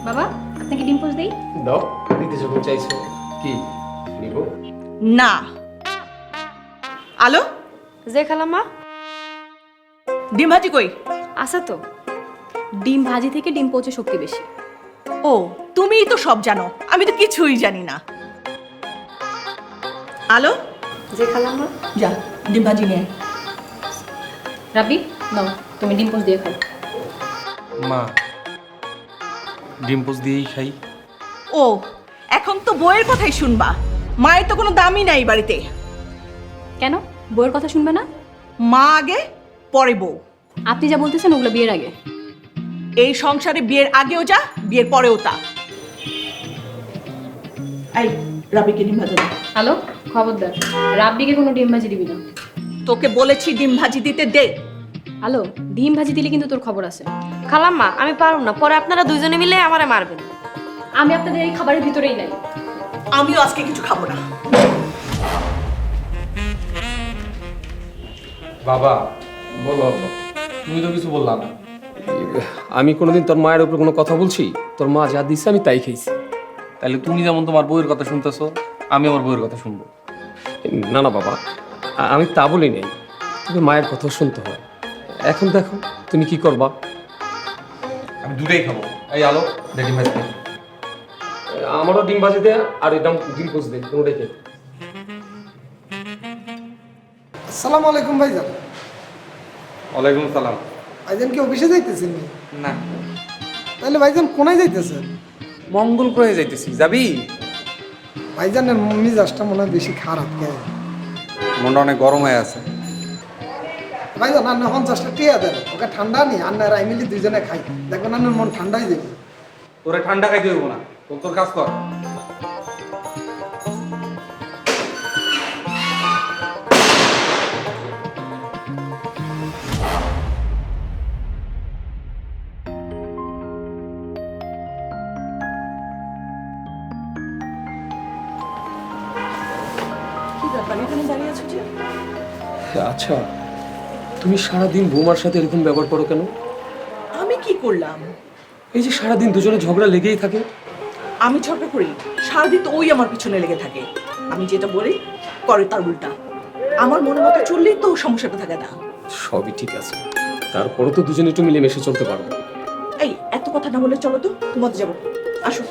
বাবা আপনাকে ডিম পোস্ট দেই? দাও, দিতে যখন চাইছো কি নিব? না। আলো, যে খালাম্মা ডিম ভাজি কই? আছে তো। ডিম ভাজি থেকে ডিম পচে শক্তি বেশি। ও, তুমিই তো সব জানো, আমি তো কিছুই জানি না। আলো, যে খালাম্মা। যা ডিম ভাজি নিয়ে আয়। রাবি নাও, তুমি ডিম পোস্ট দিয়ে খাও। মা, ডিম পোস্ট দিয়েই খাই। ও, এখন তো বইয়ের কথাই শুনবা। মায়ের তো কোনো দামই নাই বাড়িতে। কেন বউয়ের কথা শুনবে না? মা আগে, পরে বউ। আপনি যা বলতেছেন ওগুলো বিয়ের আগে। এই সংসারে বিয়ের আগেও যা, বিয়ের পরেও তা। এই রাবিকে ডিম ভাজা দে। হ্যালো, খবরদার রাব্বিকে কোনো ডিম ভাজি দিবি না। তোকে বলেছি ডিম ভাজি দিতে দে। হ্যালো, ডিম ভাজি দিলে কিন্তু তোর খবর আছে। খালাম্মা আমি পারুম না, পরে আপনারা দুইজনে মিলে আমারে মারবেন। আমি আপনাদের এই খাবারের ভিতরেই নাই। আমিও আজকে কিছু খাবো না। বাবা বলো, তুমি তো কিছু বললা না। আমি কোনোদিন তোর মায়ের উপর কোনো কথা বলছি? তোর মা যা দিচ্ছে আমি তাই খেয়েছি। তাহলে তুমি যেমন তোমার বউয়ের কথা শুনতেছো, আমি আমার বউয়ের কথা শুনবো। না না বাবা, আমি তা বলি নাই, তবে মায়ের কথা শুনতে হয়। এখন দেখো তুমি কি করবা। আমি দুটোই খাবো। এই আলো, দেখি ম্যাচ নেই। আমারও ডিম ভাজি দে আর একদম ডিম পোস্ট দে, তোমরাই খেয়ে। আসসালামু আলাইকুম ভাইজান। ওয়ালাইকুম সালাম। ভাইজান কি অফিসে যাইতেছেন? না, তাহলে ভাইজান কোনায় যাইতেছেন? মঙ্গল গ্রহে যাইতেছি, যাবি? ভাইজানের মিজাজটা মনে হয় বেশি খারাপ। মনটা অনেক গরম হয়ে আছে। ভাইজান আন্না 50টা টিয়া দেন, ওকে ঠান্ডা নি আন্নার মিলি দুইজনে খাই, দেখবেন আন্নার মন ঠান্ডা হয়ে যাবে। তোরে ঠান্ডা খাইতে হইব না, তোর কাজ কর। কি ব্যাপার, এখানে দাঁড়িয়ে আছো যে? আচ্ছা, তুমি সারাদিন বৌমার সাথে এরকম ব্যবহার করো কেন? আমি কি করলাম? এই যে সারাদিন দুজনে ঝগড়া লেগেই থাকে। আমি ঝগড়া করি? সারাদিন তো ওই আমার পিছনে লেগে থাকে। আমি যেটা বলি করে তার উল্টা। আমার মনে মতো চললেই তো সমস্যাটা থাকে না। সবই ঠিক আছে, তারপরও তো দুজনে একটু মিলেমিশে চলতে পারবো। এই এত কথা না বলে চলো তো, ঘুমাতে যাবো। আসো।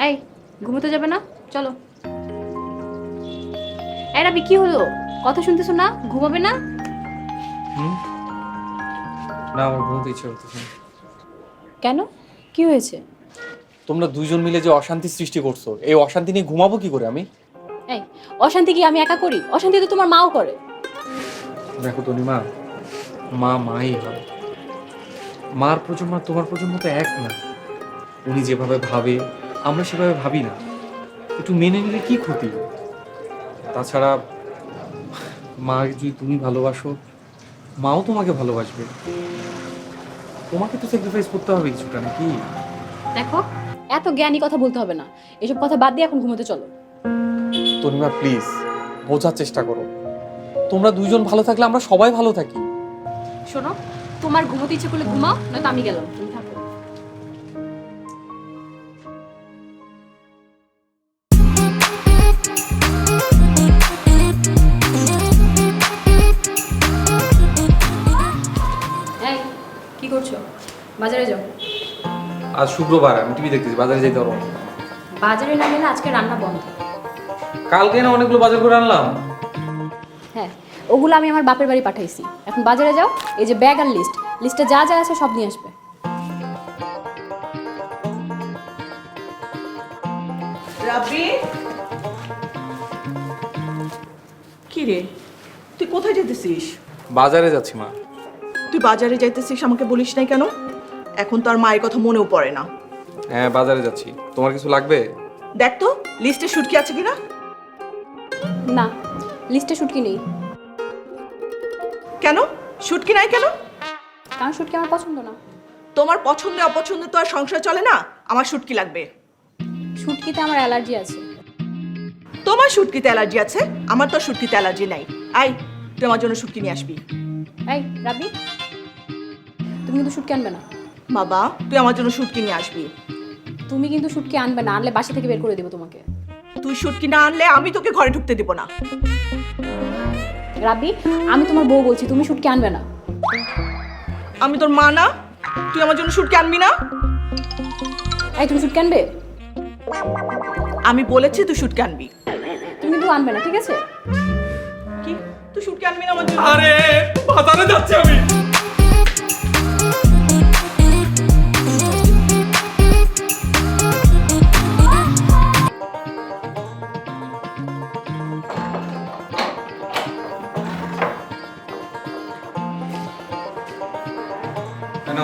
এই ঘুমোতে যাবে না? চলো। এই রাবি কি হলো? কথা শুনতেছো না? ঘুমাবে না? না, আমার ঘুমোতে ইচ্ছে করতেছে না। কেন, কি হয়েছে? তোমরা দুইজন মিলে যে অশান্তি সৃষ্টি করছো, এই অশান্তি নিয়ে ঘুমাবো কি করে আমি? এই অশান্তি কি আমি একা করি? অশান্তি তো তোমার মাও করে। দেখো তনিমা, মা মাই হয়। মার প্রজন্ম আর তোমার প্রজন্ম তো এক না। উনি যেভাবে ভাবে আমরা সেভাবে ভাবি না। একটু মেনে নিলে কি ক্ষতি? তাছাড়া মা যদি তুমি ভালোবাসো, মাও তোমাকে ভালোবাসবে। তোমাকে তো স্যাক্রিফাইস করতে হবে কিছুটা, নাকি? দেখো, এত জ্ঞানী কথা বলতে হবে না। এসব কথা বাদ দিয়ে এখন ঘুমোতে চলো। তনিমা প্লিজ বোঝার চেষ্টা করো। তোমরা দুইজন ভালো থাকলে আমরা সবাই ভালো থাকি। শোনো, তোমার ঘুমোতে ইচ্ছে করলে ঘুমাও, নয়তো আমি গেলাম, তুমি থাকো। এই কি করছো? বাজারে যাও। আজ শুক্রবার, আমি টিভি দেখতেছি, বাজারে যেতে পারবো না। বাজারে না গেলে আজকে রান্না বন্ধ। কালকে না অনেকগুলো বাজার করে আনলাম। হ্যাঁ, ওগুলো আমি আমার বাপের বাড়ি পাঠাইছি। এখন বাজারে যাও, এই যে ব্যাগ আর লিস্ট, লিস্টে যা যা আছে সব নিয়ে আসবে। রাবি, কি রে, তুই কোথায় যেতেছিস? বাজারে যাচ্ছি মা। তুই বাজারে যাইতেছিস, আমাকে বলিস নাই কেন? এখন তো আর মায়ের কথা মনেও পড়ে না। হ্যাঁ বাজারে যাচ্ছি, তোমার কিছু লাগবে? দেখ তো লিস্টে শুটকি আছে কিনা। না, লিস্টে শুটকি নেই। কেন শুটকি নাই কেন? কারণ শুটকি আমার পছন্দ না। তোমার পছন্দে অপছন্দে তো আর সংসার চলে না। আমার শুটকি লাগবে। শুটকিতে আমার অ্যালার্জি আছে। তোমার শুটকিতে অ্যালার্জি আছে, আমার তো শুটকিতে অ্যালার্জি নাই। আই, তুই আমার জন্য শুটকি নিয়ে আসবি। এই রাব্বি, তুমি কিন্তু শুটকি আনবে না। বাবা, তুই আমার জন্য শুটকি নিয়ে আসবি। তুমি কিন্তু শুটকি আনবে না, আনলে বাসা থেকে বের করে দেবো তোমাকে। তুই শুটকি না আনলে আমি তোকে ঘরে ঢুকতে দিব না। রাব্বি, আমি তোমার বউ বলছি, তুমি শুটকি আনবে না। আমি তোর মা না? তুই আমার জন্য শুটকি আনবি না? এই তুমি শুটকি আনবে? আমি বলেছি তুই শুটকি আনবি। তুমি কিন্তু আনবে না, ঠিক আছে? কি, তুই শুটকি আনবি না আমার জন্য? আরে বাজারে যাচ্ছি আমি।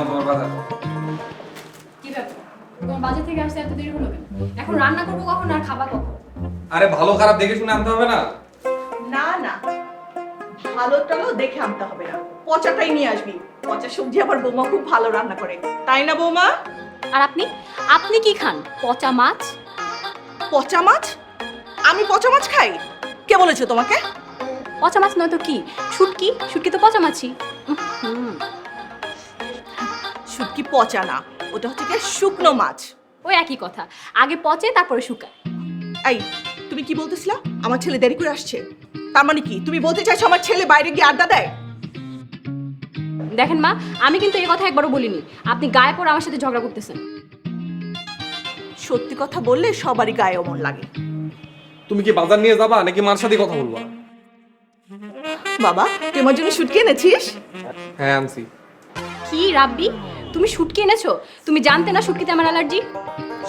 তোমার বাজার। কি ব্যাপার, তোমার বাজার থেকে আসতে এত দেরি হলো কেন? এখন রান্না করবো কখন আর খাবা কখন? আরে ভালো খারাপ দেখে শুনে আনতে হবে না? না না, ভালো টালো দেখে আনতে হবে না, পচাটাই নিয়ে আসবি। পচা সবজি আবার বৌমা খুব ভালো রান্না করে, তাই না বৌমা? আর আপনি আপনি কি খান? পচা মাছ? পচা মাছ? আমি পচা মাছ খাই? কে বলেছে তোমাকে? পচা মাছ নয় তো কি? শুটকি, শুটকি তো পচা মাছই। শুটকি পচা না, ওটা হচ্ছে কি শুকনো মাছ। ওই একই কথা, আগে পচে তারপরে শুকায়। এই, তুমি কি বলতেছিলা? আমার ছেলে দেরি করে আসছে, তার মানে কি তুমি বলতে চাইছো আমার ছেলে বাইরে গিয়ে আড্ডা দেয়? দেখেন মা, আমি কিন্তু এই কথা একবারও বলিনি। আপনি গায়ে পড়ে আমার সাথে ঝগড়া করতেছেন। সত্যি কথা বললে সবারই গায়ে অমন লাগে। তুমি কি বাজার নিয়ে যাবা নাকি মার সাথে কথা বলবা? বাবা, তুই আমার জন্য শুটকি এনেছিস? হ্যাঁ আনছি। কি রাব্বি, তুমি শুটকি এনেছো? তুমি জানতে না শুটকিতে আমার অ্যালার্জি?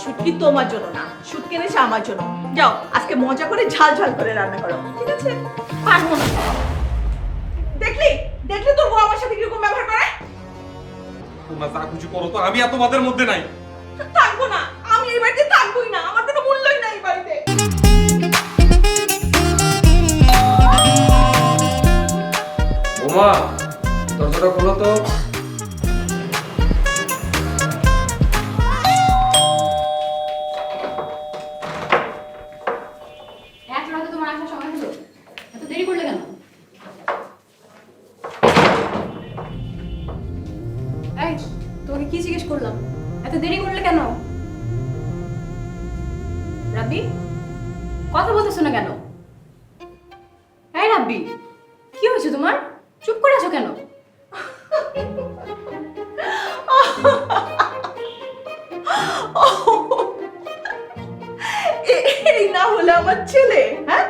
শুটকি তোমার জন্য না, শুটকি এনেছে আমার জন্য। যাও, আজকে মজা করে ঝাল ঝাল করে রান্না করো, ঠিক আছে? পারবো না। দেখলি দেখলি তোর বউ আমার সাথে কিরকম ব্যবহার করে? তোমরা যা খুশি করো তো, আমি এত বাদের মধ্যে নাই। থাকবো না, আমি এই বাড়িতে থাকবোই না, আমার কোনো মূল্যই নাই এই বাড়িতে। ওমা, দরজাটা খোলো তো। এত রাতে তোমার আসার সময় হলো, এত দেরি করলে কেন? এই, তোমাকে কি জিজ্ঞেস করলাম? এত দেরি করলে কেন? রাব্বি, কথা বলতেছো না কেন? এই রাব্বি, কি হয়েছে তোমার? চুপ করে আছো কেন? এই না হলে আমার ছেলে, হ্যাঁ?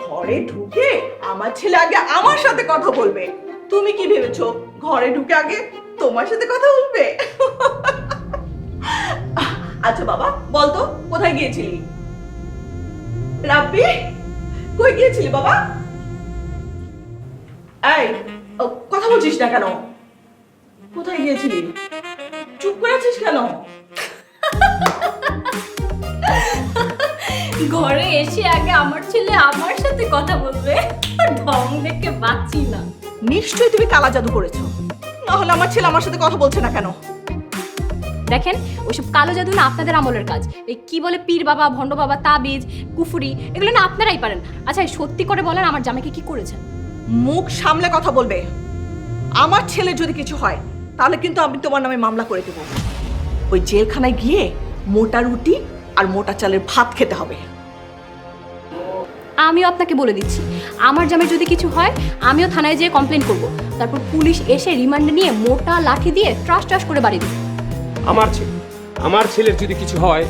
ঘরে ঢুকে আমার ছেলে আগে আমার সাথে কথা বলবে। তুমি কি ভেবেছো ঘরে ঢুকে আগে তোমার সাথে কথা বলবে? আচ্ছা বাবা, বলতো কোথায় গিয়েছিলি? রাব্বি, কই গিয়েছিলি বাবা? এই, কথা বলছিস না কেন? কোথায় গিয়েছিলি? চুপ করে আছিস কেন? ঘরে এসে আগে আমার ছেলে আমার সাথে কথা বলবে, ঢং দেখে বাঁচি না। নিশ্চয়ই তুমি কালা জাদু করেছো, না হলে আমার ছেলে আমার সাথে কথা বলছে না কেন? দেখেন, ওইসব কালো জাদু না আপনাদের আমলের কাজ। এই কি বলে পীর বাবা, ভণ্ড বাবা, তাবিজ, কুফুরি, এগুলো না আপনারাই পারেন। আচ্ছা, সত্যি করে বলেন আমার জামাইকে কি করেছেন? মুখ সামলে কথা বলবে। আমার ছেলে যদি কিছু হয় তাহলে কিন্তু আমি তোমার নামে মামলা করে দেব। ওই জেলখানায় গিয়ে মোটা রুটি আর মোটা চালের ভাত খেতে হবে। আমিও আপনাকে বলে দিচ্ছি, আমার জামাই যদি কিছু হয় আমিও থানায় যেয়ে কমপ্লেন করব। তারপর পুলিশ এসে রিমান্ডে নিয়ে মোটা লাঠি দিয়ে ট্রাস ট্রাস করে বাড়ি দেবে। আমার ছেলের যদি কিছু হয়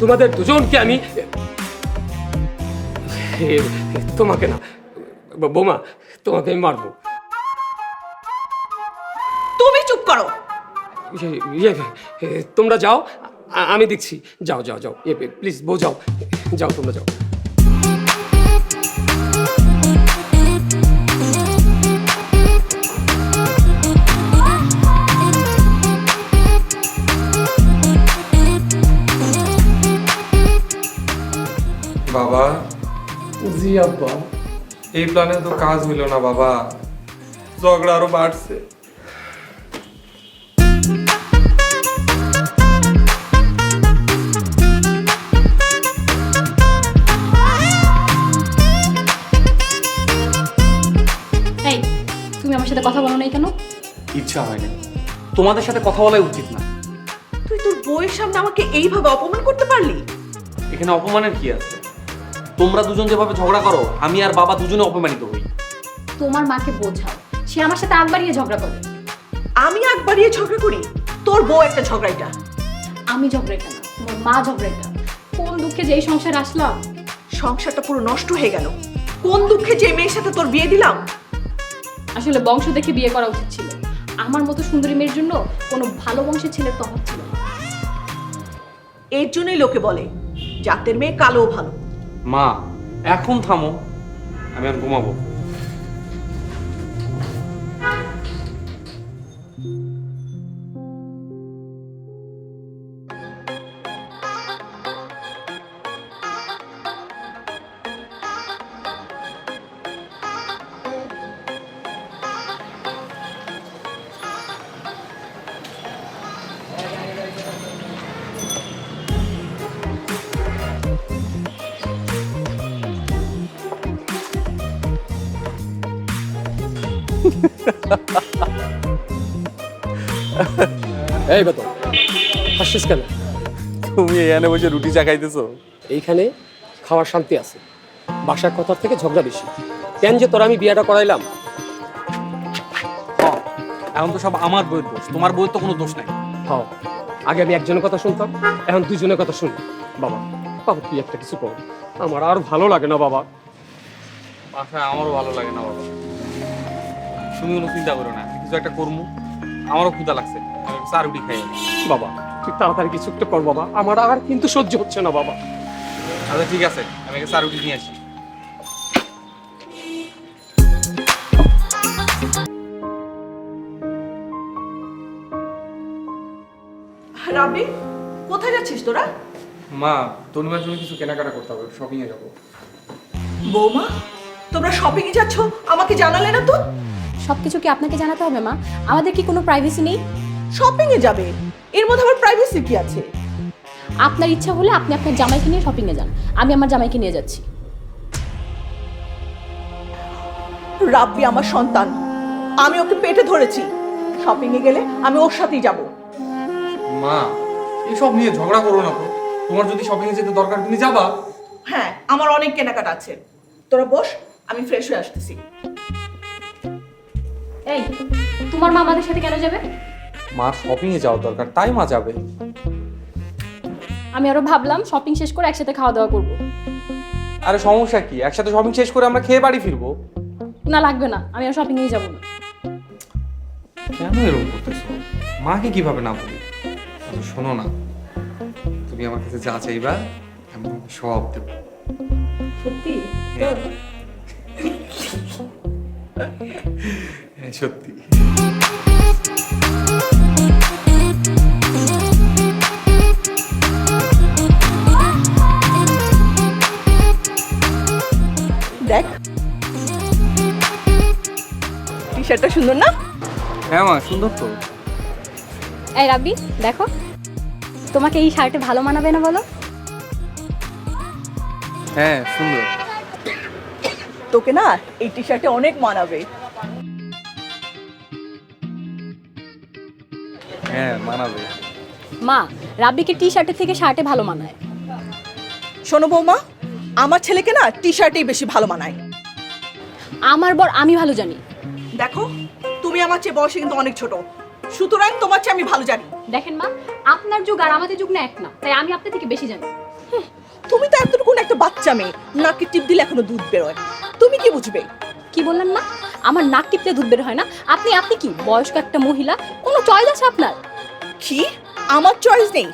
তোমাদের দুজনকে আমি তোমাকে না বোমা, তোমাকে আমি মারবো। তুমি চুপ করো। তোমরা যাও, আমি দেখছি। যাও যাও যাও, প্লিজ বউ যাও, যাও তোমরা যাও। বাবা, জি আব্বা। এই প্ল্যানে তো কাজ হইল না বাবা, ঝগড়া আরো বাড়ছে। সাথে কথা বলো নাই কেন? ইচ্ছা হয়নি, তোমাদের সাথে কথা বলাই উচিত না। তুই তোর বউয়ের সামনে আমাকে এইভাবে অপমান করতে পারলি? এখানে অপমানের কি আছে? তোমরা দুজন যেভাবে ঝগড়া করো, আমি আর বাবা দুজনে অপমানিত হই। তোমার মাকে বোঝাও, সে আমার সাথে আগ বাড়িয়ে ঝগড়া করে। আমি আগ বাড়িয়ে ঝগড়া করি? তোর বউ একটা ঝগড়াইটা। আমি ঝগড়াইটা না, তোমার মা ঝগড়াইটা। কোন দুঃখে যে এই সংসারে আসলাম। সংসারটা পুরো নষ্ট হয়ে গেল। কোন দুঃখে যে মেয়ের সাথে তোর বিয়ে দিলাম। আসলে বংশ দেখে বিয়ে করা উচিত ছিল। আমার মতো সুন্দরী মেয়ের জন্য কোনো ভালো বংশের ছেলের তফাৎ ছিল না। এর জন্যই লোকে বলে জাতের মেয়ে কালো ভালো। মা এখন থামো, আমি আর ঘুমাবো। এই বেতন হাসছিস কেন? তুমি এখানে বসে রুটি চা খাইতেছো? এইখানে খাওয়ার শান্তি আছে, বাসার কথার থেকে ঝগড়া বেশি। কেন যে তোরা আমি বিয়েটা করাইলাম? এখন তো সব আমার বইয়ের দোষ, তোমার বইয়ের তো কোনো দোষ নাই। হ্যাঁ, আগে আমি একজনের কথা শুনতাম, এখন দুজনের কথা শুনি। বাবা বাবা তুই একটা কিছু কর, আমার আর ভালো লাগে না বাবা। বাসায় আমারও ভালো লাগে না বাবা। তুমি কোনো চিন্তা করো না, কিছু একটা করবো। আমারও ক্ষুধা লাগছে, আমি চা রুটি খাই। বাবা তুই তাড়াতাড়ি কিছু একটা কর বাবা, আমার আর কিন্তু সহ্য হচ্ছে না বাবা। আচ্ছা ঠিক আছে, আমি চা রুটি নিয়ে আসি। রাবি, কোথায় যাচ্ছিস তোরা? মা তনুমার জন্য কিছু কেনাকাটা করতে হবে, শপিং এ যাবো। বৌমা, তোমরা শপিং এ যাচ্ছ, আমাকে জানালে না তো? সবকিছু কি আপনাকে জানাতে হবে মা? আমাদের কি কোনো প্রাইভেসি নেই? শপিং এ যাবে, এর মধ্যে আবার প্রাইভেসি কি আছে? আপনার ইচ্ছা হলে আপনি আপনার জামাইকে নিয়ে শপিং এ যান, আমি আমার জামাইকে নিয়ে যাচ্ছি। রাব্বি আমার সন্তান, আমি ওকে পেটে ধরেছি। শপিং এ গেলে আমি ওর সাথেই যাব। মা এসব নিয়ে ঝগড়া করো না তো, তোমার যদি শপিং এ যেতে দরকার তুমি যাবা। হ্যাঁ, আমার অনেক কেনাকাটা আছে। তোরা বস, আমি ফ্রেশ হয়ে আসতেছি। এই, তোমার মা আমাদের সাথে কেন যাবে? মার শপিং এ যাওয়ার দরকার, তাই মা যাবে। আমি আরো ভাবলাম শপিং শেষ করে একসাথে খাওয়া দাওয়া করবো। আরে সমস্যা কি, একসাথে শপিং শেষ করে আমরা খেয়ে বাড়ি ফিরবো। না লাগবে না, আমি আর শপিং এ যাবো না। কেন এরকম করতেছো? মাকে কিভাবে না বলি? আচ্ছা, শোনো না, তুমি আমার কাছে যা চাইবা আমি তোমাকে সব দেবো। সত্যি? হ্যাঁ সত্যি। দেখ, টি শার্টটা সুন্দর না? হ্যাঁ মা সুন্দর তো। এই রাব্বি দেখো, তোমাকে এই শার্টে ভালো মানাবে না বলো? হ্যাঁ সুন্দর। তোকে না এই টি শার্টে অনেক মানাবে। হ্যাঁ মানাবে। মা, রাব্বিকে টি শার্টের থেকে শার্টে ভালো মানায়। শোনো বৌমা, আমার ছেলেকে না টি শার্টেই বেশি ভালো মানায়। আমার বর আমি ভালো জানি। দেখো, তুমি আমার চেয়ে বয়সে কিন্তু অনেক ছোট, সুতরাং তোমার চেয়ে আমি ভালো জানি। দেখেন মা, আপনার যুগ আর আমাদের যুগ না এক না, তাই আমি আপনার থেকে বেশি জানি। তুমি তো এতটুকু একটা বাচ্চা মেয়ে, নাকি টিপ দিলে এখনো দুধ বেরোয়। তুমি কি বুঝবে? কি বললেন না? আমার নাক টিপতে দুধ বের হয় না? আপনি কি বয়স্ক একটা মহিলা, কোনো চয়েস আছে আপনার? কি আমার চয়েস নেই?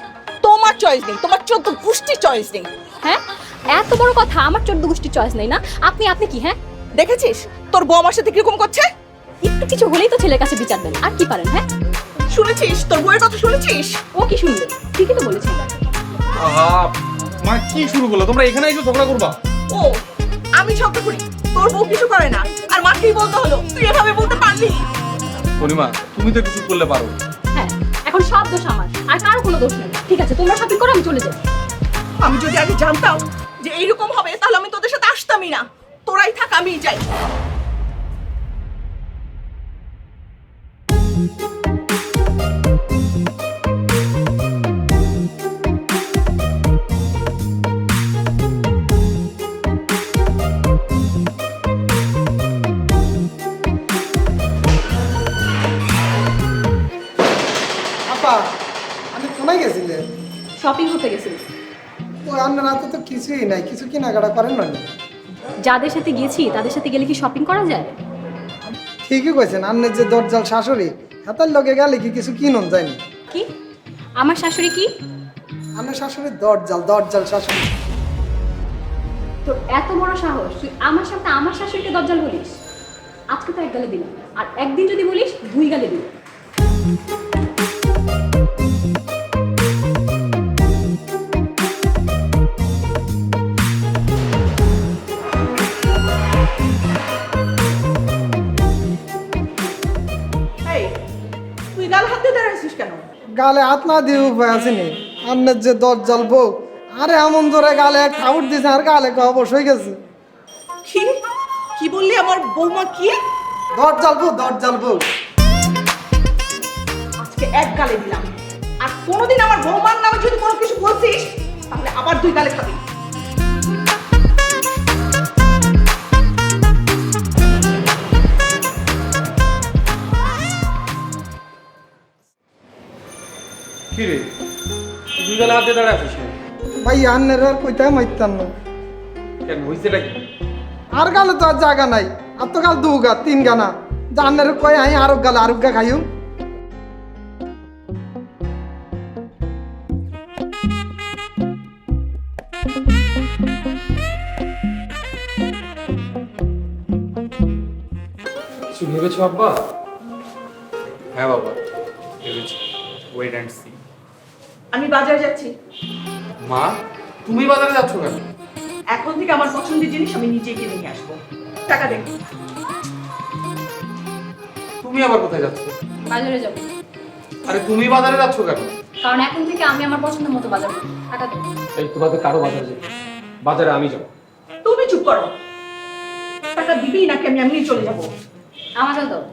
তোমার চয়েস নেই, তোমার 14 গোষ্ঠীর চয়েস নেই। হ্যাঁ, এত বড় কথা, আমার 14 গোষ্ঠীর চয়েস নেই না? আপনি কি? হ্যাঁ, দেখেছিস তোর বউ আমার সাথে কিরকম করছে? একটু কিছু হলেই তো ছেলের কাছে বিচার দেন, আর কি পারেন? হ্যাঁ, শুনেছিস তোর বউয়ের কথা? শুনেছিস? ও কি শুনবে? ঠিকই তো বলেছেন। আহা মা কি শুরু করলো তোমরা? এখানে এসে ঝগড়া করবা? ও, আমি ঝগড়া করি, তোর বউ কিছু করে না, আর মাকেই বলতে হলো। তুই এভাবে বলতে পারলি? পরিমা তুমি তো একটু চুপ করলে পারো। হ্যাঁ, এখন সব দোষ আমার, আর কারো কোনো দোষ নেই। ঠিক আছে, তোমরা শপিং করো, আমি চলে যাই। আমি যদি আগে জানতাম যে এইরকম হবে, তাহলে আমি তোদের সাথে আসতামই না। তোরাই থাক, আমিই যাই। আপা আপনি কোনায় গেছিলেন? শপিং করতে গেছিল। ও আপনার হাতে তো কিছুই নাই, কিছু কেনাকাটা করেন না? যাদের সাথে গেছি তাদের সাথে গেলে কি শপিং করা যায়? ঠিকই কইছেন, আপনার যে দরজাল শাশুড়ি হাতার লগে গেলে কি কিছু কিনুন যায়নি? কি? আমার শাশুড়ি কি? আপনার শাশুড়ি দরজাল শাশুড়ি। তোর এত বড় সাহস, তুই আমার সাথে আমার শাশুড়িকে দজ্জাল বলিস? আজকে তো এক গালে দিলাম, আর একদিন যদি বলিস 2 গালে দিবি। এই তুই গাল হাত দিয়ে দাঁড়াইছিস কেন? গালে হাত না দিয়ে উপায় আসেনি। আপনার যে দরজাল বউ, আরে এমন জোরে গালে এক ঠাউট দিছে আর গালে অবশ্যই গেছে। কি কি বললি? আমার বৌমা কি? দরজাল বউ। আজকে এক গালে দিলাম, আর কোনোদিন আমার বৌমার নামে যদি কোনো কিছু বলছিস তাহলে আবার 2 গালে খাবি। কি রে, দুই গালে হাত দিয়ে দাঁড়ায় আছিস কেন? ভাই আন্নের আর কইতে মাইতাম না। কেন হইছেটা কি? আর গালে তো আর জায়গা নাই, আর তো গাল 2 গা 3 গানা। জান্নের কয় আই আরো গালে আরোগ্যা খাইও। কিছু ভেবেছো আব্বা? হ্যাঁ বাবা, ভেবেছি। Wait and see. আমি বাজারে যাচ্ছি। মা, তুমি বাজারে যাচ্ছ কেন? এখন থেকে আমার পছন্দের জিনিস আমি নিজে কিনে নিয়ে আসবো। টাকা দে। তুমি আবার কোথায় যাচ্ছ? বাজারে যাবো, আরে তুমি বাজারে যাচ্ছ কেন? কারণ এখন থেকে আমি আমার পছন্দ মতো বাজার করবো। টাকা দেবো। এই তোমাদের কারো বাজারে যেতে, বাজারে আমি যাবো। তুমি চুপ করো। টাকা দিবি নাকি আমি এমনি চলে যাবো? আমাকে দাও।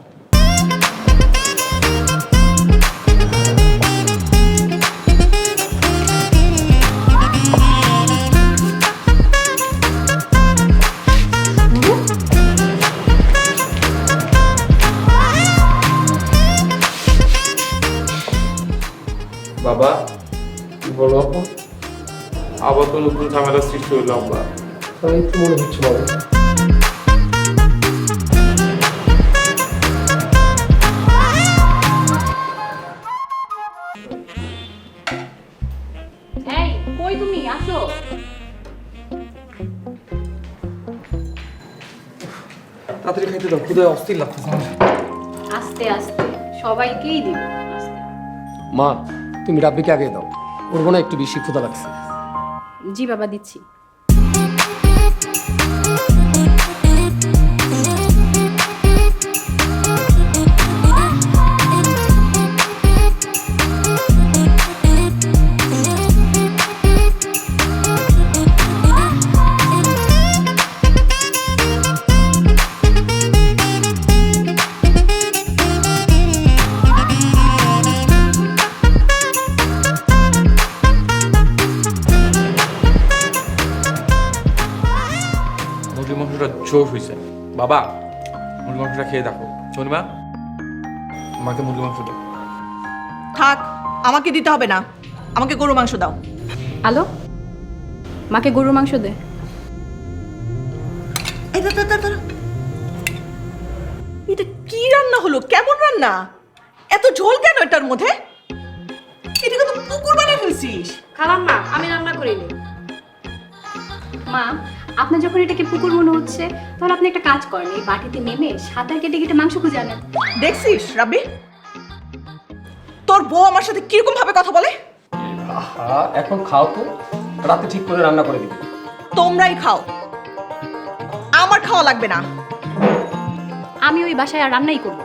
বাবা, কি বলো আব্বা? আবার তো নতুন ঝামেলার সৃষ্টি হলো আব্বা। তাই তো মনে হচ্ছে বাবা। এই কই তুমি? আসো। তাড়াতাড়ি খাইতে দাও, খুদে অস্থির লাগতেছে আমার। আস্তে আস্তে সবাইকেই দিব, আস্তে। মা, তুমি রাব্বিকে আগে দাও, ওর মনে হয় একটু বেশি ক্ষুধা লাগছে। জি বাবা, দিচ্ছি। মুরগির মাংসটা জোশ হয়েছে। বাবা, মুরগির মাংসটা খেয়ে দেখো। শনিমা, মাকে মুরগির মাংস দাও। থাক, আমাকে দিতে হবে না। আমাকে গরু মাংস দাও। আলো, মাকে গরুর মাংস দে। এই দাঁড়া। এটা কি রান্না হলো? কেমন রান্না? এত ঝোল কেন এটার মধ্যে? এটাকে তো পুকুর বানিয়ে ফেলছিস। খালাম্মা, আমি রান্না করিনি। মা, আপনার যখন এটাকে পুকুর মনে হচ্ছে, তাহলে আপনি একটা কাজ করেন, এই বাটিতে নেমে সাঁতার কেটে কেটে মাংস খুঁজে আনেন। দেখছিস রাব্বি, তোর বউ আমার সাথে কিরকম ভাবে কথা বলে? আহা, এখন খাও তো, রাতে ঠিক করে রান্না করে দিবে। তোমরাই খাও, আমার খাওয়া লাগবে না। আমি ওই বাসায় আর রান্নাই করবো।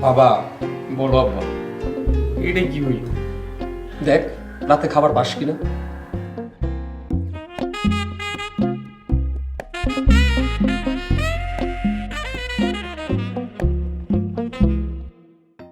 বাবা, বলো আব্বা। এটাই কি হইল? দেখ রাতে খাবার পাস কিনা।